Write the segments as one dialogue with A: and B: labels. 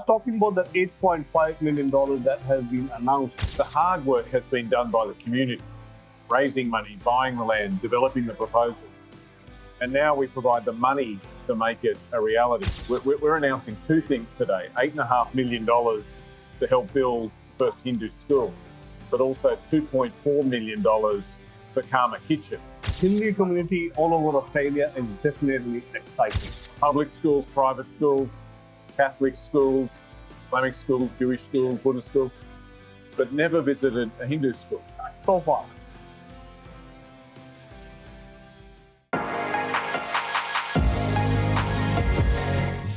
A: talking about that $8.5 million that has been announced.
B: The hard work has been done by the community, raising money, buying the land, developing the proposal. And now we provide the money to make it a reality. We're announcing two things today: $8.5 million to help build the first Hindu school, but also $2.4 million for Karma Kitchen.
A: Hindu community all over Australia is definitely exciting.
B: Public schools, private schools, Catholic schools, Islamic schools, Jewish schools, Buddhist schools, but never visited a Hindu school
A: So far.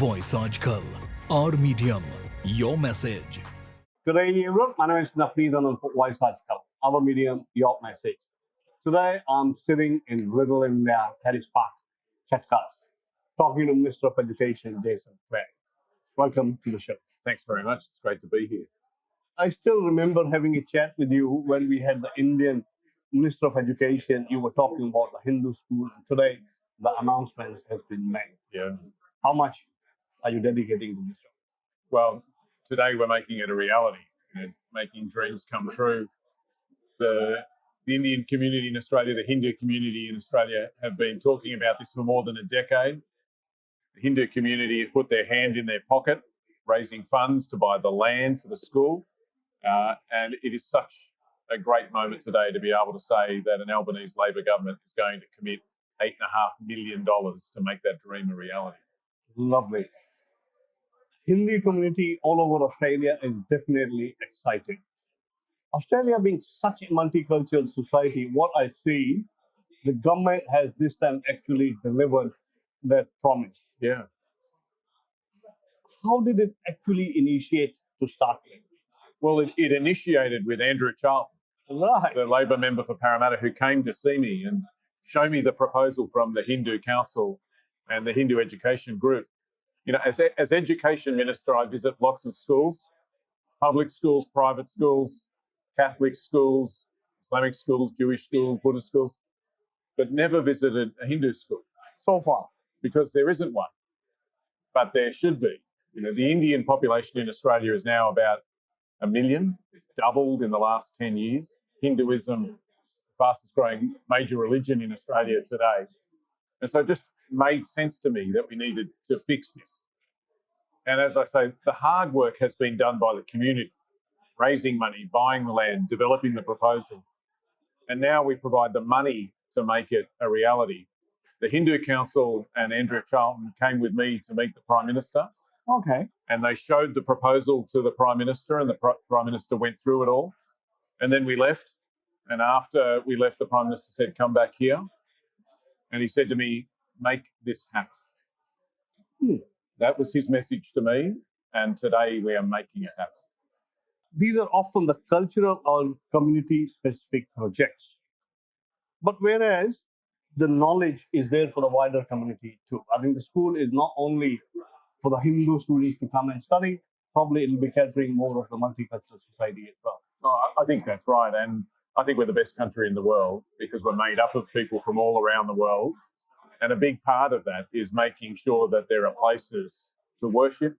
C: Voice aajKal, our medium, your message.
A: Good evening, everyone. My name is Navneet Anand for Voice aajKal, our medium, your message. Today, I'm sitting in Little India, Harris Park, Chatkas, talking to Minister of Education, Jason Craig. Welcome to the show.
B: Thanks very much. It's great to be here.
A: I still remember having a chat with you when we had the Indian Minister of Education. You were talking about the Hindu school. And today, the announcement has been made.
B: Yeah.
A: How much are you dedicating to this job?
B: Well, today we're making it a reality, making dreams come true. The Indian community in Australia, the Hindu community in Australia have been talking about this for more than a decade. The Hindu community have put their hand in their pocket, raising funds to buy the land for the school. And it is such a great moment today to be able to say that an Albanese Labor government is going to commit $8.5 million to make that dream a reality.
A: Lovely. Hindi community all over Australia is definitely exciting. Australia being such a multicultural society, what I see, the government has this time actually delivered that promise.
B: Yeah.
A: How did it actually initiate to start with?
B: Well, it initiated with Andrew Charlton,
A: Right.
B: the Labor member for Parramatta, who came to see me and show me the proposal from the Hindu Council and the Hindu Education Group. You know, as Education Minister, I visit lots of schools, public schools, private schools, Catholic schools, Islamic schools, Jewish schools, Buddhist schools, but never visited a Hindu school.
A: So far.
B: Because there isn't one, but there should be. You know, the Indian population in Australia is now about 1 million. It's doubled in the last 10 years. Hinduism is the fastest growing major religion in Australia today. And so it just made sense to me that we needed to fix this. And as I say, the hard work has been done by the community, raising money, buying the land, developing the proposal. And now we provide the money to make it a reality. The Hindu Council and Andrew Charlton came with me to meet the Prime Minister.
A: Okay.
B: And they showed the proposal to the Prime Minister, and the Prime Minister went through it all. And then we left. And after we left, the Prime Minister said, "Come back here." And he said to me, "Make this happen." That was his message to me. And today we are making it happen.
A: These are often the cultural or community-specific projects. But whereas the knowledge is there for the wider community too. I think the school is not only for the Hindu students to come and study, probably it will be catering more of the multicultural society as well.
B: I think that's right. And I think we're the best country in the world because we're made up of people from all around the world. And a big part of that is making sure that there are places to worship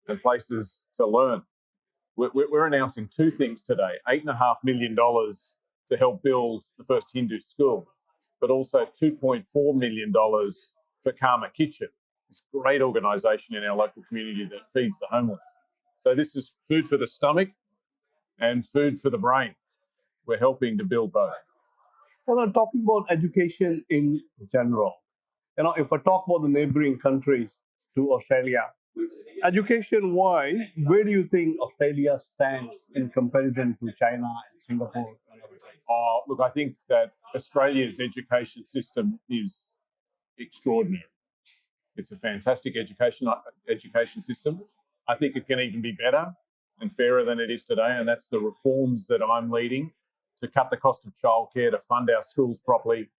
B: and places to learn. We're announcing two things today: $8.5 million to help build the first Hindu school, but also $2.4 million for Karma Kitchen, this great organisation in our local community that feeds the homeless. So this is food for the stomach and food for the brain. We're helping to build both.
A: Well, I'm talking about education in general. You know, if I talk about the neighboring countries to Australia, education-wise, where do you think Australia stands in comparison to China and Singapore?
B: Look, I think that Australia's education system is extraordinary. It's a fantastic education system. I think it can even be better and fairer than it is today, and that's the reforms that I'm leading to cut the cost of childcare, to fund our schools properly,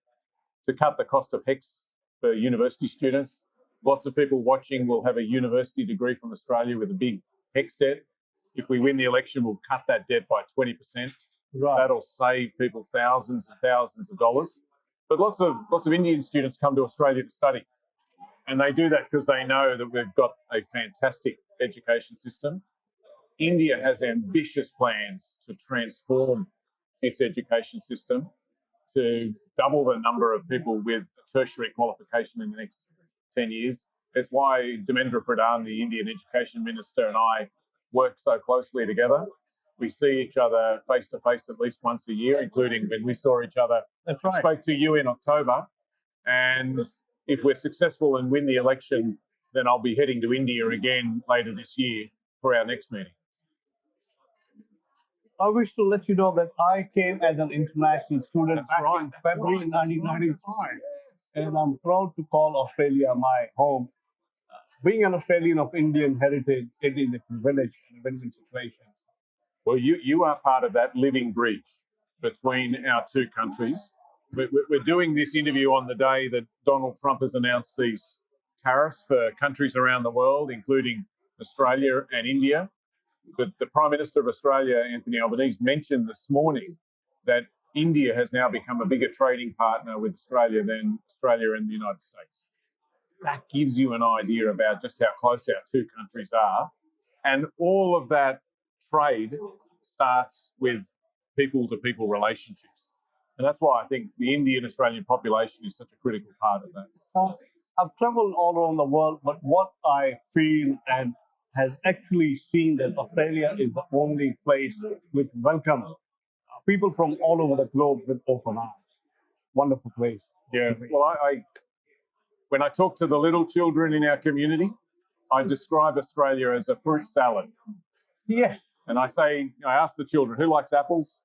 B: to cut the cost of HECS for university students. Lots of people watching will have a university degree from Australia with a big HECS debt. If we win the election, we'll cut that debt by 20%.
A: Right.
B: That'll save people thousands and thousands of dollars. But lots of Indian students come to Australia to study. And they do that because they know that we've got a fantastic education system. India has ambitious plans to transform its education system to double the number of people with tertiary qualification in the next 10 years. It's why Dharmendra Pradhan, the Indian Education Minister, and I work so closely together. We see each other face to face at least once a year, including when we saw each other.
A: That's
B: I
A: right.
B: spoke to you in October, and if we're successful and win the election, then I'll be heading to India again later this year for our next meeting.
A: I wish to let you know that I came as an international student
B: That's
A: back
B: right,
A: in
B: that's
A: February
B: right.
A: 1995, and I'm proud to call Australia my home. Being an Australian of Indian heritage, it is a privilege and a win-win situation.
B: Well, you are part of that living bridge between our two countries. We're doing this interview on the day that Donald Trump has announced these tariffs for countries around the world, including Australia and India. But the Prime Minister of Australia, Anthony Albanese, mentioned this morning that India has now become a bigger trading partner with Australia than Australia and the United States. That gives you an idea about just how close our two countries are. And all of that trade starts with people-to-people relationships. And that's why I think the Indian-Australian population is such a critical part of that.
A: I've traveled all around the world, but what I feel and has actually seen that Australia is the only place which welcomes people from all over the globe with open arms. Wonderful place.
B: Yeah. Well, when I talk to the little children in our community, I describe Australia as a fruit salad.
A: Yes.
B: And I ask the children, who likes apples?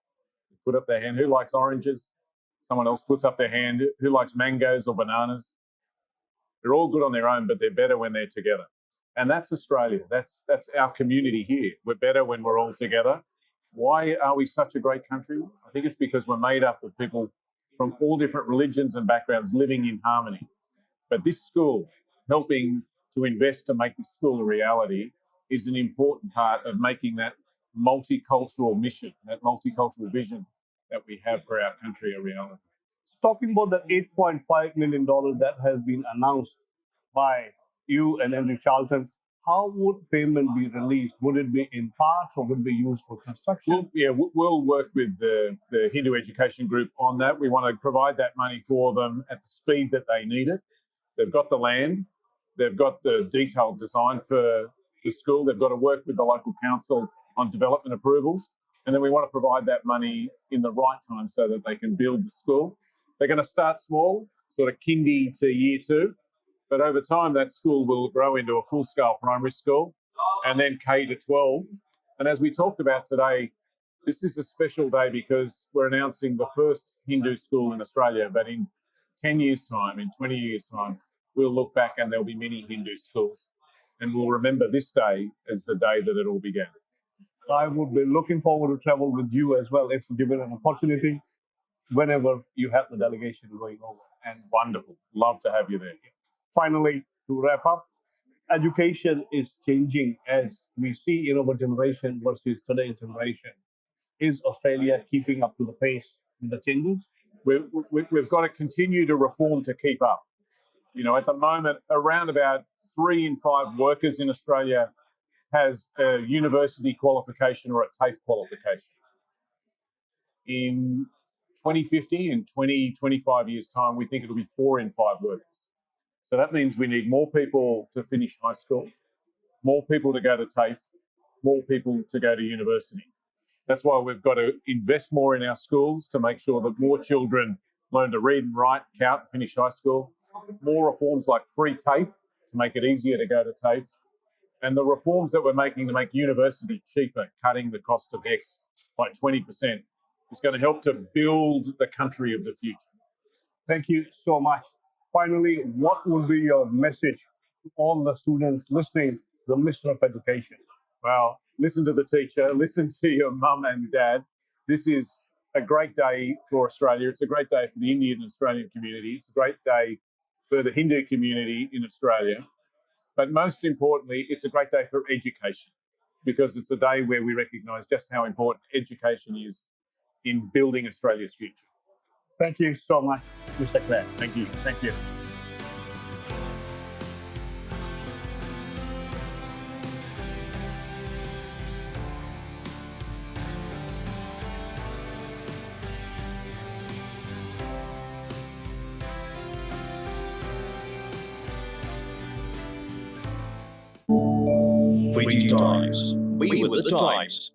B: They put up their hand. Who likes oranges? Someone else puts up their hand. Who likes mangoes or bananas? They're all good on their own, but they're better when they're together. And that's Australia. That's our community here. We're better when we're all together. Why are we such a great country? I think it's because we're made up of people from all different religions and backgrounds living in harmony. But this school, helping to invest to make this school a reality, is an important part of making that multicultural mission, that multicultural vision that we have for our country a reality.
A: Talking about the $8.5 million that has been announced by you and Henry Charlton, how would payment be released? Would it be in parts or would it be used for construction?
B: We'll work with the Hindu Education Group on that. We want to provide that money for them at the speed that they need it. They've got the land, they've got the detailed design for the school, they've got to work with the local council on development approvals, and then we want to provide that money in the right time so that they can build the school. They're going to start small, sort of kindy to year 2, but over time that school will grow into a full-scale primary school and then K to 12. And as we talked about today, this is a special day because we're announcing the first Hindu school in Australia, but in 10 years' time, in 20 years' time, we'll look back and there'll be many Hindu schools. And we'll remember this day as the day that it all began.
A: I would be looking forward to travel with you as well if given an opportunity whenever you have the delegation going over.
B: And wonderful. Love to have you there.
A: Finally, to wrap up, education is changing as we see in our generation versus today's generation. Is Australia keeping up to the pace with the changes?
B: We've got to continue to reform to keep up. You know, at the moment, around about 3 in 5 workers in Australia has a university qualification or a TAFE qualification. In 2050, in 20, 25 years' time, we think it'll be 4 in 5 workers. So that means we need more people to finish high school, more people to go to TAFE, more people to go to university. That's why we've got to invest more in our schools to make sure that more children learn to read and write, count, and finish high school. More reforms like free TAFE to make it easier to go to TAFE. And the reforms that we're making to make university cheaper, cutting the cost of X by 20%, is going to help to build the country of the future.
A: Thank you so much. Finally, what would be your message to all the students listening to the Minister of Education?
B: Well, listen to the teacher, listen to your mum and dad. This is a great day for Australia. It's a great day for the Indian and Australian community. It's a great day for the Hindu community in Australia. But most importantly, it's a great day for education because it's a day where we recognise just how important education is in building Australia's future.
A: Thank you so much, Mr. Clare.
B: Thank you. Thank you.
D: VT Times. We were the times.